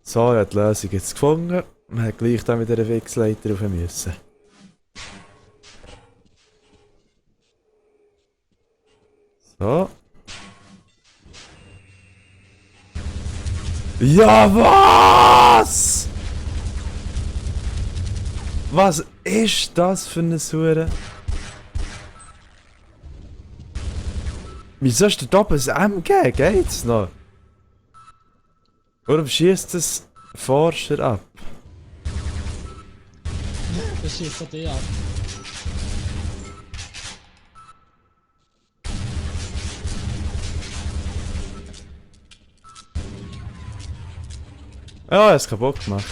So, ich habe die Lösung jetzt gefunden. Man hat gleich dann mit dieser Fixleiter rauf müssen. So. Ja, was? Was ist das für eine Sure? Wieso ist da oben ein MG? Geht's noch? Warum schießt das Forscher ab? Das schießt von dir ab. Ja, er hat es kaputt gemacht.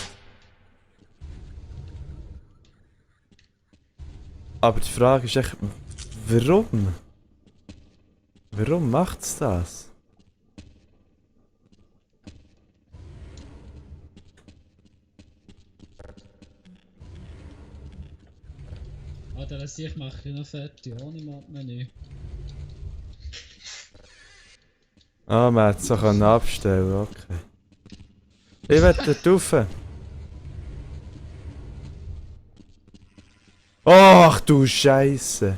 Aber die Frage ist echt, warum? Warum macht es das? Alter, das ich mache ich noch fertig, ohne Mod-Menü. Ah, man hätte es so abstellen, okay. Ich will dort rauf. Ach du Scheiße.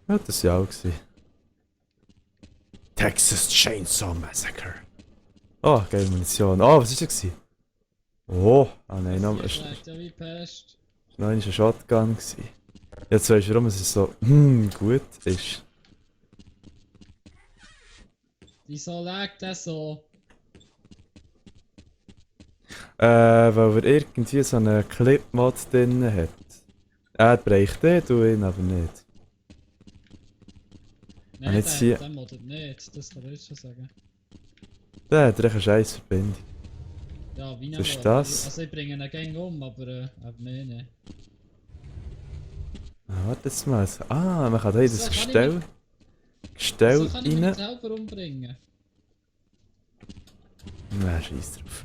Ja, das war ja auch gewesen. Texas Chainsaw Massacre. Oh, geile Munition. Oh, was war das? Oh, ah nein, noch Das schlägt ja wie Pest. noch ein Shotgun gewesen. Jetzt weißt du, warum es so gut ist. Wieso lag der so? Weil er irgendwie so einen Clip-Mod drin hat. Er bricht den, du ihn aber nicht. Nein, jetzt hier- der moddet nicht, das kann ich schon sagen. Der hat eine scheiß Verbindung. Ja, wie Was ist Mod. das? Also ich bringe ihn Gang um, aber mehr nicht. Ah, warte jetzt mal. Ah, man kann da in das So, kann ich Gestell So kann ich mich rein. selber umbringen. Nein, scheiß drauf.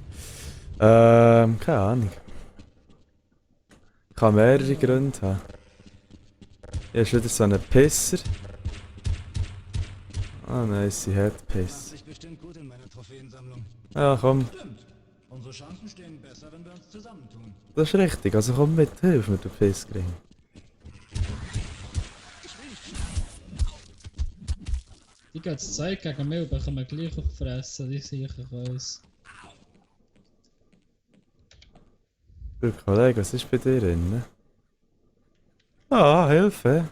Keine Ahnung. Kann mehrere Gründe haben. Hier ist wieder so ein Pisser. Ah nein, sie hat Piss. Sich bestimmt gut in meiner Trophäensammlung. Ja, komm. Stimmt. Unsere Chancen stehen besser, wenn wir uns zusammentun. Das ist richtig. Also komm mit, hilf mir, du Pissgring. Die gehen das Zeug gegen mich und bekommen gleich auf die Fresse, die sicher uns. Du Kollege, was ist bei dir drin? Ah, Hilfe.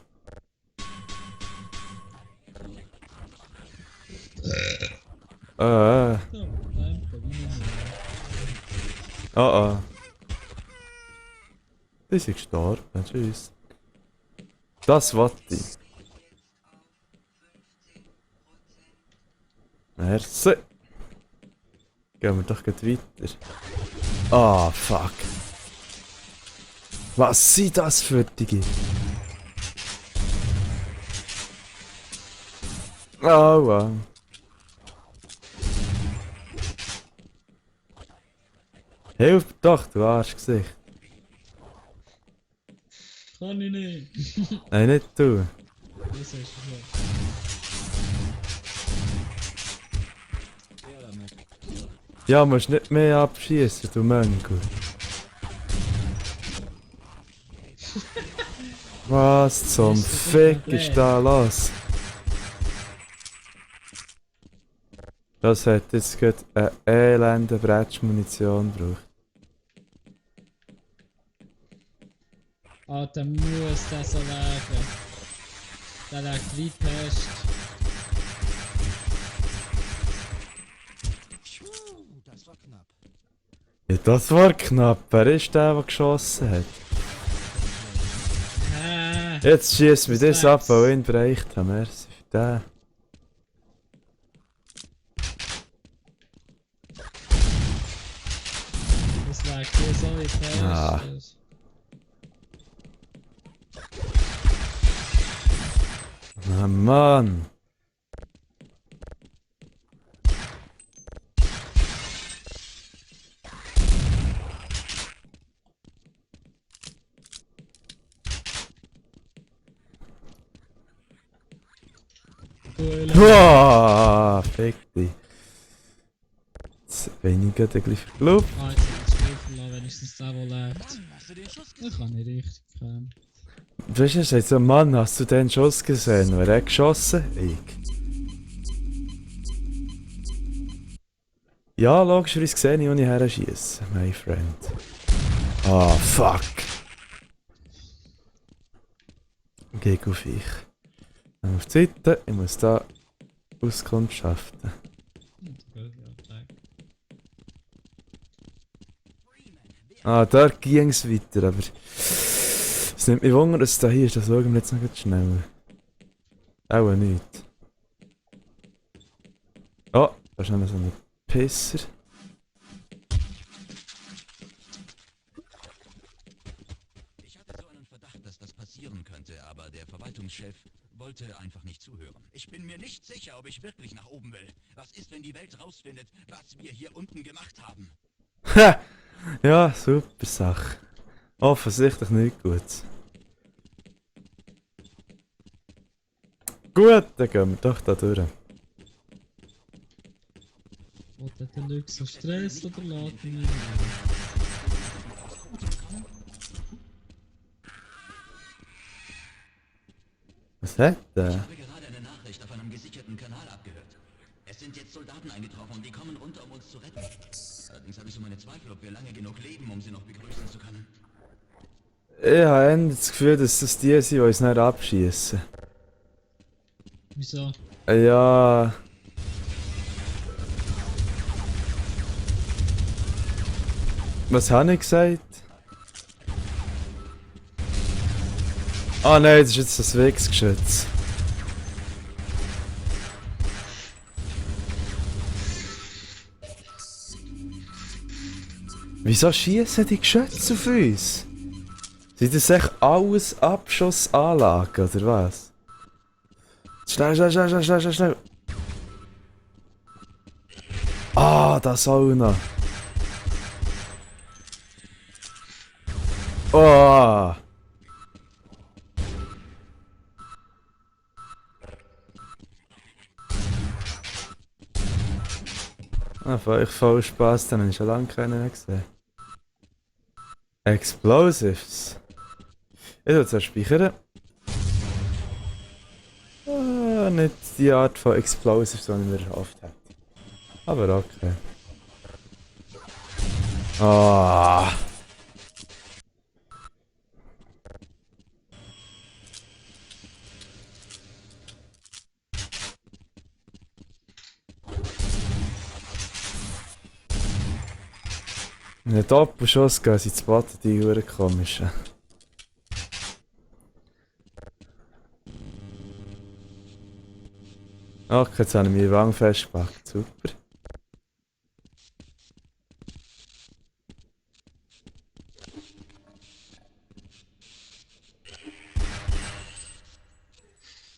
Äh. Ja, nein, bei mir nicht. Oh oh. Die sind gestorben. Tschüss. Das wollte ich. Merci. Gehen wir doch gleich weiter. Ah, fuck. Was sind das für Dinge? Oh, wow. Hilf doch, du Arschgesicht. Kann ich nicht. Nein, nicht du. Das ist schon. Ja, musst nicht mehr abschießen, du Mönkel. Was zum Fick ist da los? Das hat jetzt gerade eine elende Bretschmunition gebraucht. Alter, muss der so liegen. Der liegt wie Pest. Das war knapp. Ja, das war knapp. Wer ist der geschossen hat? Jetzt schießt mir das ab, weil ich ihn bereicht habe. Merci für den. Das liegt hier so wie Pest. Ah. Ah, Mann. Kuhle. Wow, fick dich. Jetzt weniger der gleich verglaubt. Ah, jetzt hab ich das Spiel verloren, wenigstens der, der lebt. Mann, hast du den Schuss Ich gesehen? kann nicht richtig kämpfen. Weißt du, er sagt so, Mann, hast du den Schuss gesehen? Wer hat geschossen? Ich. Ja, logischerweise sehe ich, wo ich her schiesse, my friend. Ah, fuck. Geh auf ich. Dann auf die Seite, ich muss da auskundschaften. Ah, da ging es weiter, aber... Es nimmt mich Wunder, dass es da hier ist, das schauen wir jetzt noch ganz schnell. Auch nicht. Oh, da ist noch so ein Pisser. Ich hatte so einen Verdacht, dass das passieren könnte, aber der Verwaltungschef wollte einfach nicht zuhören. Ich bin mir nicht sicher, ob ich wirklich nach oben will. Was ist, wenn die Welt rausfindet, was wir hier unten gemacht haben? Ha! Ja, super Sache. Offensichtlich nicht gut. Gut, dann gehen wir doch da durch. Wollt ihr den Leute so Stress oder lässt ihn ihn? Was hat Ich der? habe gerade eine Nachricht auf einem gesicherten Kanal abgehört. Es sind jetzt Soldaten eingetroffen, die kommen runter, um uns zu retten. Allerdings habe ich so meine Zweifel, ob wir lange genug leben, um sie noch begrüßen zu können. Ich habe eher das Gefühl, dass das die sind, die uns nicht abschießen. Wieso? Ja. Was habe ich gesagt? Ah nein, das ist jetzt das Wegsgeschütz. Wieso schießen die Geschütze auf uns? Sind das echt alles Abschussanlagen oder was? Schnell, schnell, schnell, schnell, schnell, schnell, schnell. Ah, das auch noch. Oh. Ah, ich voll Spaß, den habe ich schon lange keinen mehr gesehen. Explosives. Ich will es speichern. Ah, nicht die Art von Explosives, die ich mir erhofft hätte. Aber okay. Ah. Ein Doppelschuss gehen sie zu Boden, die Uhren komischen. Okay, jetzt habe ich meine Wange festgepackt. Super.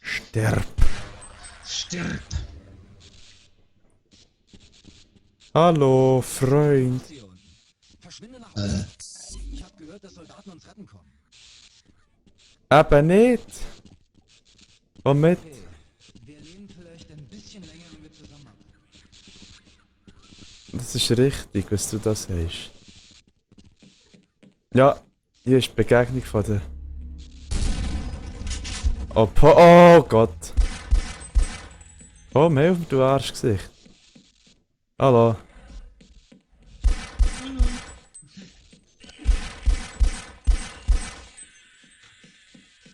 Sterb. Stirb! Hallo, Freund. Hier unten. Verschwinde nach oben. Ich habe gehört, dass Soldaten uns retten kommen. Eben nicht. Komm mit. Okay, wir nehmen vielleicht ein bisschen länger, wenn wir zusammenarbeiten. Das ist richtig, was du da sagst. Ja, hier ist die Begegnung von der... Oh Gott. Komm, hilf mir, du Arschgesicht. Hallo.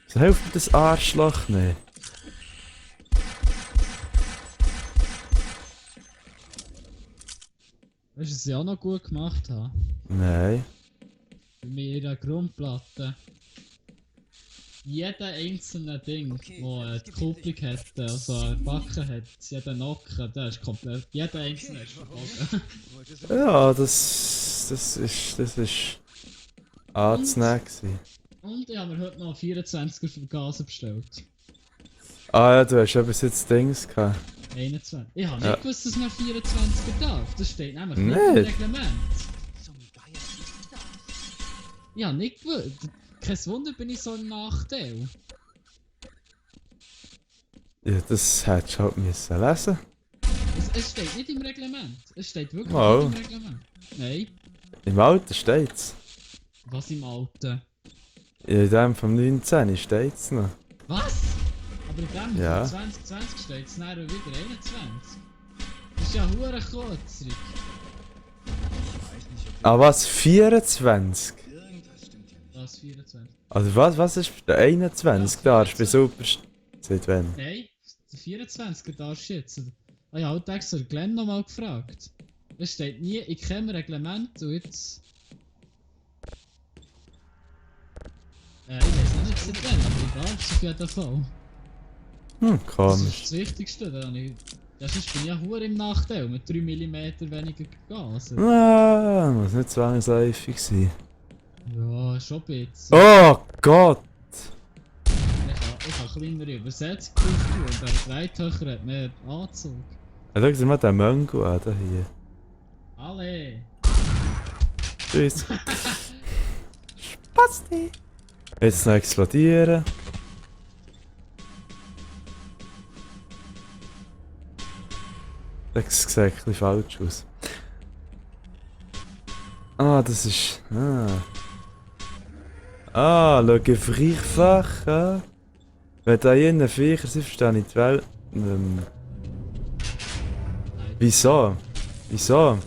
So hilft mir das Arschloch nicht. Weißt du, was ich auch noch gut gemacht habe? Nein. Bei mir in der Grundplatte. Jeder einzelne Ding, Okay, wo das die gibt mir Kupplung hat, also eine Backe hat, jeder Nocken, der ist komplett. Jeder einzelne Okay, ist warum verbogen. Wolltest du Ja, das ist anzunehmen gewesen. Und ich habe mir heute noch 24er für Gase bestellt. Ah ja, du hast ja bis jetzt Dings gehabt. 21. Ich habe Ja. nicht gewusst, dass man 24er darf. Das steht nämlich nicht Nicht? im Reglement. zum Geier ist das? Ja, nicht gewusst. Kein Wunder bin ich so im Nachteil. Ja, das hättest du halt müssen lesen. Es steht nicht im Reglement. Es steht wirklich Oh. nicht im Reglement. Nein. Im Alter steht's. Was im Alten? In dem vom 19 steht's noch. Was? Aber in dem Ja. von 2020 steht es nachher wieder 21. Das ist ja hure kurz, Rick. Ah, was? 24? Was, 24? Also was ist der 21 Ja, da? Bei Super... Seit wann? Nein, der 24er darfst du jetzt. Ah ja, halt extra Glenn nochmal gefragt. Es steht nie in keinem Reglement und jetzt... ich weiß nicht seit wann, aber egal, auf jeden Fall. Das Komisch. ist das Wichtigste, da habe ich... Ja, sonst bin ich ja hure im Nachteil, mit 3 mm weniger Gas. Ah, muss nicht zwangsläufig sein. Ja, schon ein bisschen. Oh Gott! Ich habe kleinere Übersetzung tun, und der Dreithöcher hat mehr Anzug. Ja, schau dir mal den Mango an, da hier. Alle! Tschüss. Spasti! Jetzt noch explodieren. Das sieht ein bisschen falsch aus. Ah, das ist... schau, Gefrierfach. Ah. Wenn da hier innen Viecher sind, verstehe ich die Welt. Wieso? Wieso?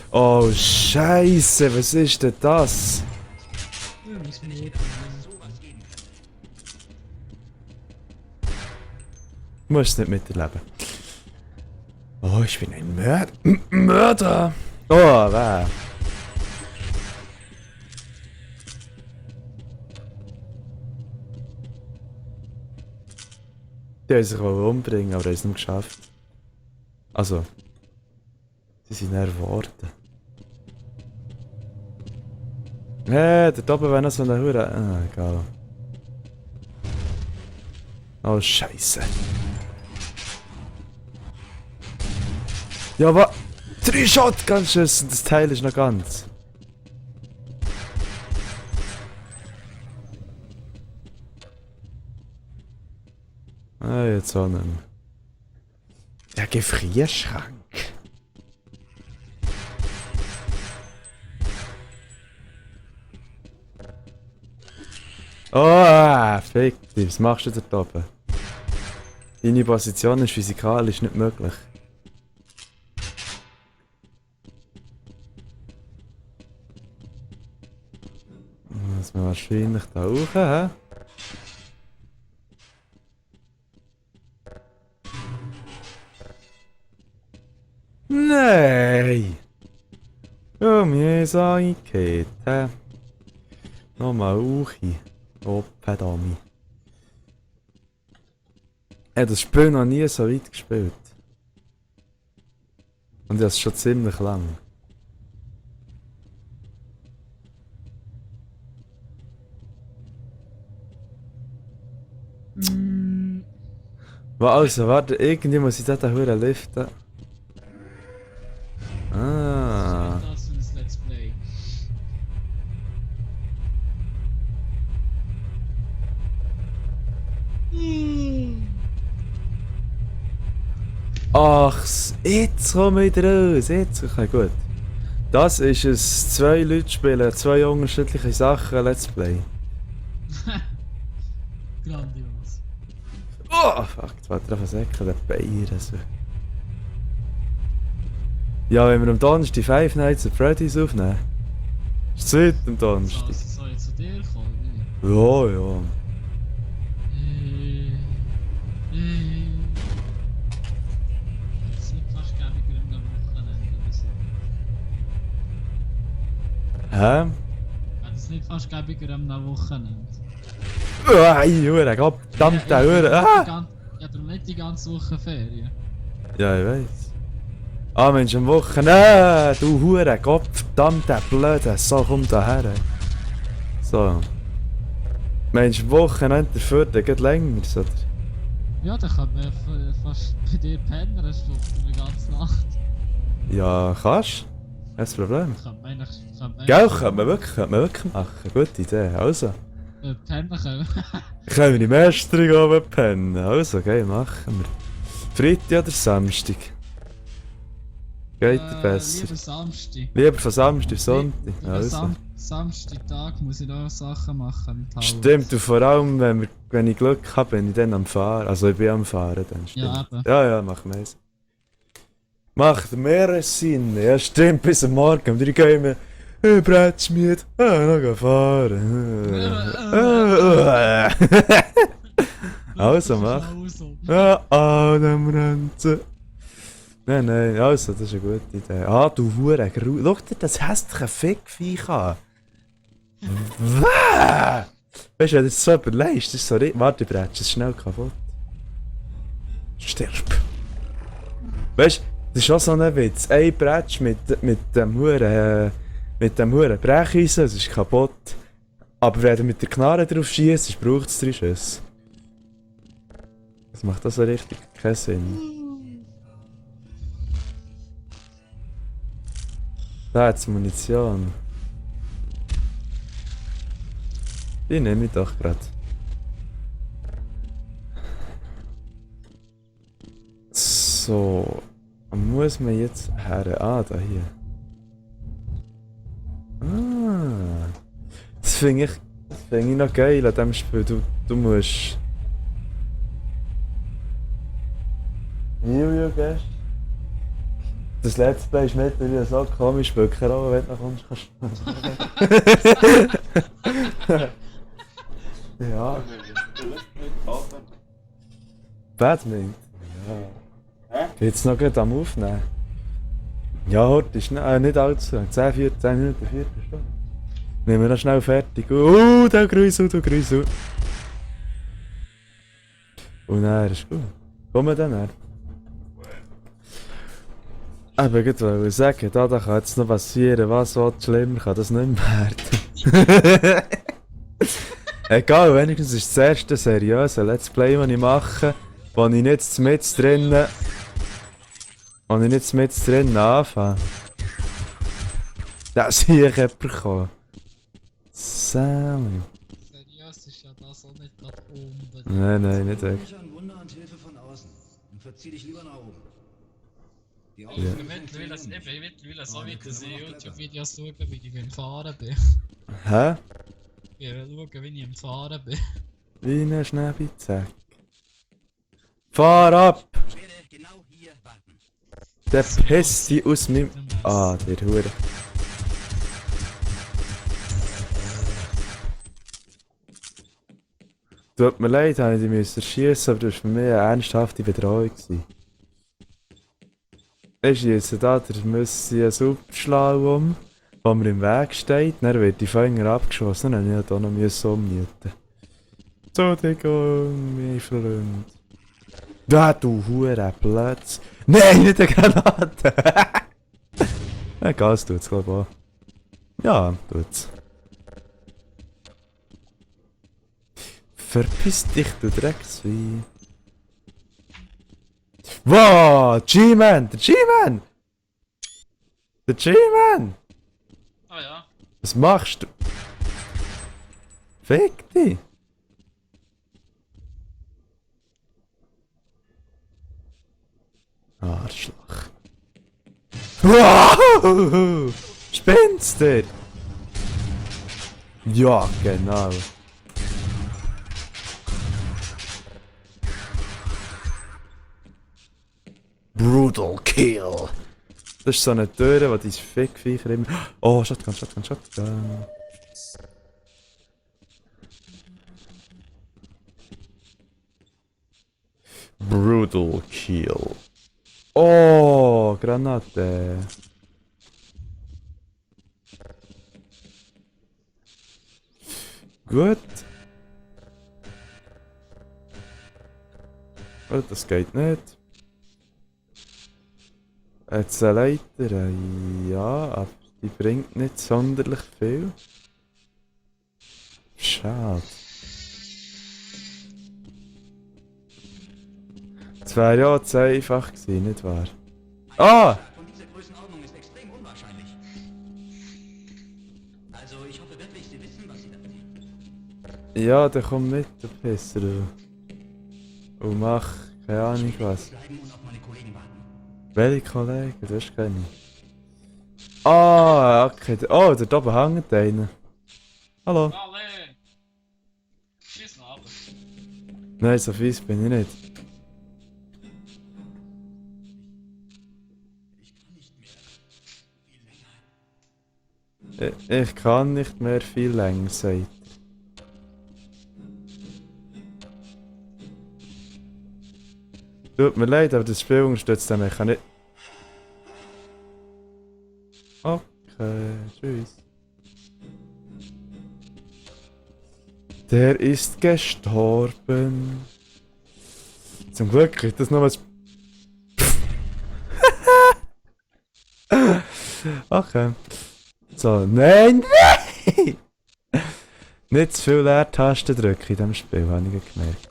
Oh Scheiße, was ist denn das? Ja, muss man nicht. Sowas geben kann. Du musst es nicht miterleben. Oh, ich bin ein Mörder. Oh, wer? Die haben sich wohl umbringen, aber haben es nicht geschafft. Also. Sie sind erwartet. Dort oben wäre noch so eine Hure. Ah, egal. Oh, Scheiße. Ja, was? 3 Shotgun-Schüsse und das Teil ist noch ganz. Ah, jetzt auch nicht mehr. Der Gefrierschrank. Oh, fick dich. Was machst du da oben? Deine Position ist physikalisch nicht möglich. Muss man wahrscheinlich da hoch, hä? Nein! Ja, mir ist eingekehrt, hä? Nochmal hoch. Oh, verdammt. Ich habe das Spiel noch nie so weit gespielt. Und das schon ziemlich lang. Also, warte, irgendwie muss ich da hören liften. Ah. Das für ein Let's Play. Ach, jetzt komme ich raus. Jetzt, okay, gut. Das ist ein 2 Leute spielen, 2 unterschiedliche Sachen, Let's Play. Grandios. Oh, fuck, jetzt wollte ich einfach sagen, der Bayer. Also. Ja, wenn wir am Donnerstag Five Nights at Freddy's aufnehmen. Ist es heute am Donnerstag? Soll ich zu dir kommen? Ja, ja. Das ist nicht fast gäbiger am Wochenende oder so. Hä? Das ist nicht fast gäbiger am Wochenende. Ey, Hure, verdammte Hure. Ah! Ja, darum nicht die ganze Woche Ferien. Ja, ich weiß. Ah, Mensch, am Wochenende. Du Hure, verdammte Blöde. So, komm da her. So. Mensch, am Wochenende dafür, der geht länger, oder? Ja, dann kann man fast bei dir pennen, eine Stunde, eine ganze Nacht. Ja, kannst. Kein Problem. Kann man eigentlich... Gell, könnte man wirklich machen. Gute Idee. Also, Pennen können. Können wir im Ersten oben pennen? Also, okay, machen wir. Freitag oder Samstag? Geht dir besser? Lieber Samstag. Lieber von Samstag auf Sonntag? Lieber Also. Samstagtag muss ich noch Sachen machen mit Haus. Stimmt, und vor allem, wenn ich Glück habe, bin ich dann am Fahren. Also, ich bin am Fahren dann, stimmt. Ja, eben. Ja, machen wir es. Macht mehr Sinn. Ja, stimmt, bis am Morgen. Um 3 gehen wir. Brettschmied. Noch fahren. Also, mach. Dem Renzen. Nein, also, das ist eine gute Idee. Du Hure Grau. Schau dir das hässliche Fickviech an. Weißt du, wenn du das so überlegst, das ist so richtig. Warte, ich bretsche es schnell kaputt. Stirb. Weißt du, das ist auch so ein Witz. Ein Bretsch mit dem Huren Brecheisen, es ist kaputt. Aber wenn du mit der Knarre drauf schießt, braucht es 3 Schüsse. Das macht also richtig keinen Sinn. Da hat's Munition. Die nehme ich doch grad. So. Muss man jetzt her? Da hier. Das finde ich noch geil an diesem Spiel. Du musst. Gehst. Das Let's Play ist mittlerweile so komisch, weil keine Rolle, wenn du noch kommst, ja. Badminton? Ja. Geht's noch gut am Aufnehmen? Ja, heute ist nicht allzu lang. 10, 14 Minuten, 4 Stunden. Nehmen wir noch schnell fertig. Der Grüßel, du Grüßel. Und dann ist gut. Kommen wir dann her. Aber ich wollte sagen, da kann jetzt noch passieren, was so schlimmer kann das nicht mehr werden. Egal, wenigstens ist das erste seriöse Let's Play, das ich mache, wo ich nicht mit drinnen anfange. Da sehe ich jemanden kommen. Sam. Seriös ist ja das auch nicht gerade unbedingt. Nein, nicht Ich wirklich. an Wunder und Hilfe von außen. Und verzieh dich lieber nach oben. Die Ich Aufgabe mittlerweile so weit, dass ich YouTube-Videos schaue, wie ich beim Fahren bin. Hä? Ich schaue, wie ich am Fahren bin. Wie ein Schneebizack. Fahr ab! Ich werde genau hier warten. Der pisst dich aus meinem... der Hure. Tut mir leid, habe ich dich müssen schiessen, aber das war für mich eine ernsthafte Bedrohung. Ich schiesse da der Müssi Superschlaum, der mir im Weg steht, dann wird die Finger abgeschossen und dann musste ich auch noch umnieten. Entschuldigung, mein Freund. Du Hure Platz. Nein, nicht eine Granate! Gas tut's, glaub ich auch. Ja, tut's. Verpiss dich, du Drecksvieh. Wow, G-Man! Der G-Man! Der G-Man! Ah ja. Was machst du? Fick dich! Arschloch. Wow! Spinnst du? Ja, genau. Brutal Kill. Das ist so eine Tür, wo dein Fickviecher immer... Oh, Shotgun. Brutal Kill. Oh, Granate. Gut. Oh, das geht nicht. Jetzt eine Leiter, ja, aber die bringt nicht sonderlich viel. Schade. Das wäre ja zu einfach gewesen, nicht wahr? Ah! Von dieser Größenordnung ist extrem unwahrscheinlich. Also, ich hoffe wirklich, Sie wissen, was Sie da tun. Ja, dann komm mit, du Pisser. Und mach, keine Ahnung was. Bleiben und auf meine Kollegen warten. Welche Kollegen? Du hast keine. Ah, okay. Oh, da oben hängt einer. Hallo. Alle! Schieß mal ab. Nein, so fies bin ich nicht. Ich kann nicht mehr viel länger, sagt er. Tut mir leid, aber das Spiel unterstützt den Mechanismus. Okay, tschüss. Der ist gestorben. Zum Glück ist das noch was. Okay. So, nein, nein! Nicht zu viel Leertasten drücken in diesem Spiel, habe ich gemerkt.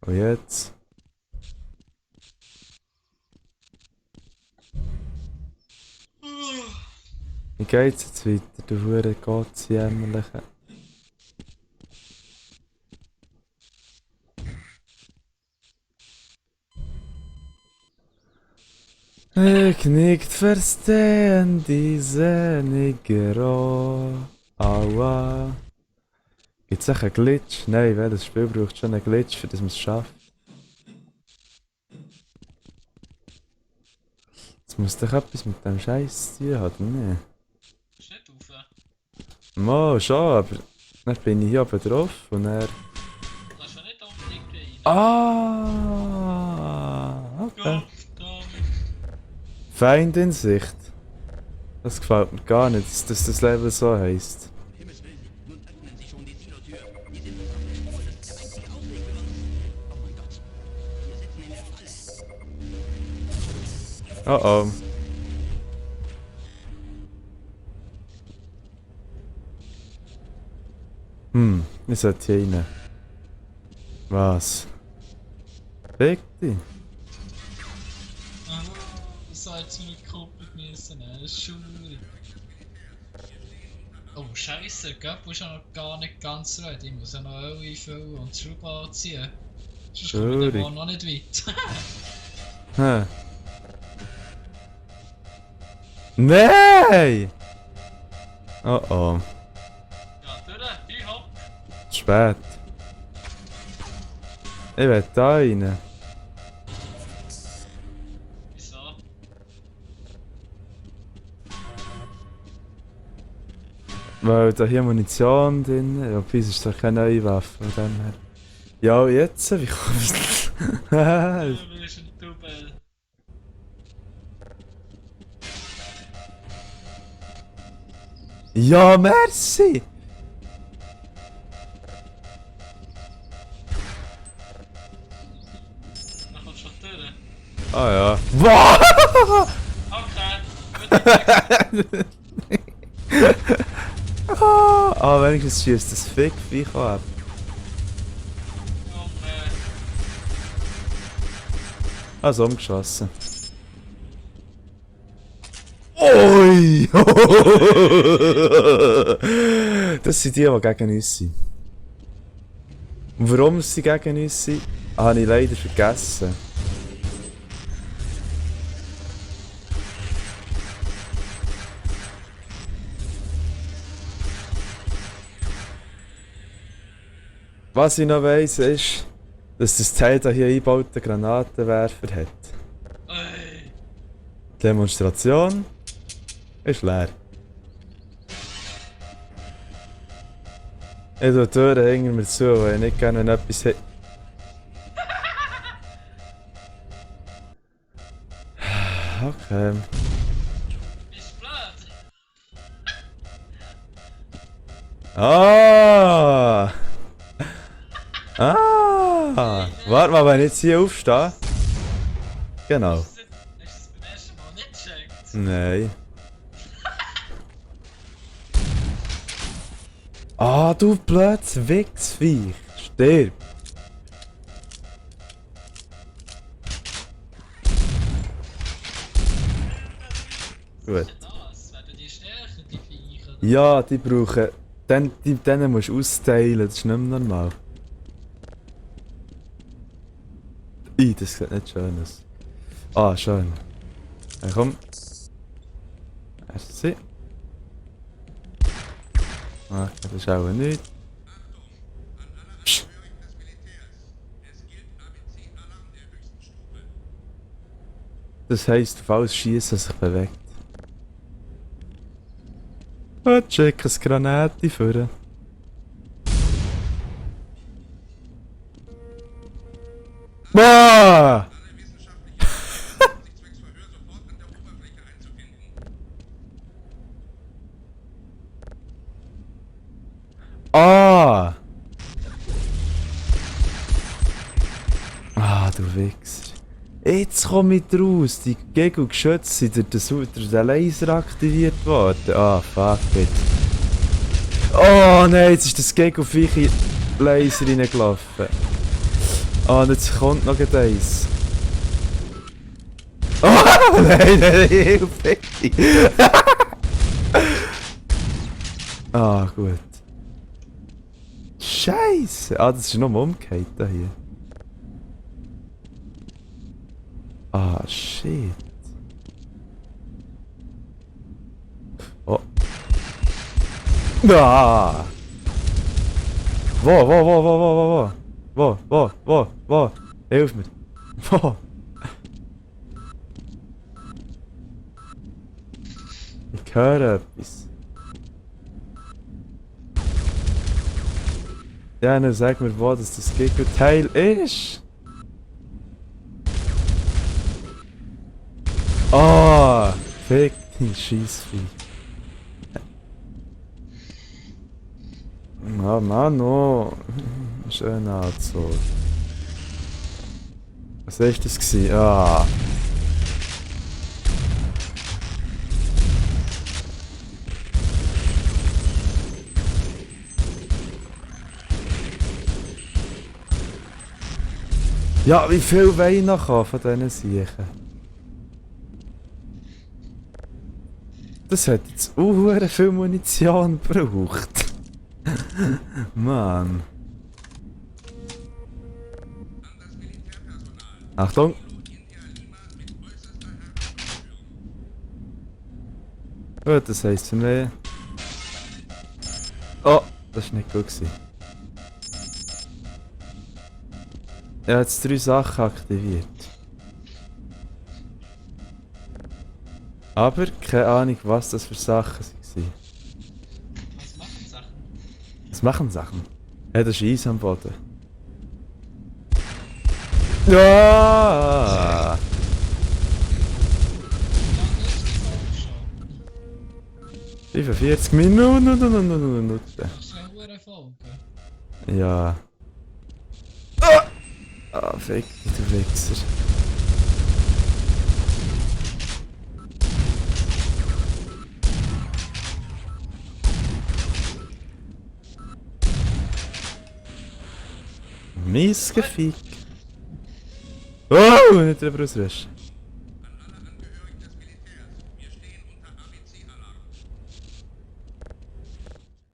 Und jetzt? Wie geht's jetzt weiter, du hure Gottsjämmerliche? Ich nicht verstehen diese Negro. Aua. Gibt's auch einen Glitch? Nein, welches Spiel braucht schon einen Glitch, für das man es schafft? Jetzt muss doch etwas mit dem Scheiß zu tun haben, ne? Ist nicht rauf. Mo, schon, aber dann bin ich hier oben drauf und er. Lass ja nicht unbedingt rein. Ah, okay. Go! Feind in Sicht. Das gefällt mir gar nicht, dass das Level so heisst. Um Himmels Willen, nun öffnen sich schon die Silotür. Die sind uns auf der Spur. Das ist der einzige Ausweg für uns. Oh mein Gott. Wir sitzen in der Falle. Oh oh. Ich sollte hier rein. Was? Fick dich. So hat meine Kuppel müssen nehmen, das ist schaurig. Oh Scheisse, der Göppel ist ja noch gar nicht ganz ready. Ich muss ja noch Öl einfüllen und die Schraube anziehen. Sonst komme ich Schaurig. noch nicht weit. Hä? Nein! Oh oh. Ja, durch, ich hopp. Spät. Ich will da rein. Wieso? Weil da hier Munition drin ist. Ja, bis ist doch keine neue Waffe von dem her. Ja, jetzt? Wie kommst du? Du bist ein Double. Ja, merci! Dann kommst du schon durch. Ah ja. Wow! Okay, Ah, wenigstens schießt das Fick-Viech ab. okay. Also umgeschossen. Oi! Das sind die, die gegen uns sind. Und warum sie gegen uns sind, habe ich leider vergessen. Was ich noch weiss, ist, dass das Teil da hier eingebauten Granatenwerfer hat. Ey. Demonstration ist leer. Ich tue die Türen hinter mir zu, weil ich nicht gerne etwas hätte. Okay. Bist blöd? Ah! Ah! Warte mal, wenn ich jetzt hier aufstehe. Genau. Hast du es beim ersten Mal nicht gecheckt? Nein. Ah, du blödes Wichsviech. Stirb. Gut. Was ist denn das? Werden die stärker, die Viecher? Ja, die brauchen denen musst du austeilen, das ist nicht mehr normal. Das sieht nicht schön aus. Ah, schön. Ja, komm. Merci. Ah, das ist auch nichts. Psst. Das heisst, falls Schießen sich bewegt. Ah, check ein Granate führen. Boah! Ah! Ah, du Wichser. Jetzt komme ich raus. Die Gegengeschütze sind durch den Laser aktiviert worden. Ah, fuck it. Oh nein, jetzt ist das Gegenviech Laser reingelaufen. Ah, und jetzt kommt noch eins. Oh nein, nein, Hilfe! Ah, gut. Scheiße! Ah, das ist noch mal umgekehrt da hier. Ah, shit. Oh. Ah! Wo? Hilf mir. Wo? Ich höre etwas. Ja, dann sag mir, wo das Gegenteil ist. Ah! Fick die Scheissvieh. Ah, Mano. Schön angezogen. Was war das gewesen? Ah! Ja, wie viel Wein noch von diesen Siechen? Das hat jetzt auch viel Munition gebraucht. Mann. Achtung! Gut, das heisst für mich. Oh, das war nicht gut gewesen. Ich habe jetzt 3 Sachen aktiviert. Aber keine Ahnung, was das für Sachen waren. Was machen Sachen? Was machen Sachen? Ja, das ist Eis am Boden. Ja! Wie lange ist die Folge schon? 45 Minuten. Das ist eine hohe Folge. Ja. Ah, fick dich, du Wichser. Mies Gefick. Oh, nicht drüber ausrutschen.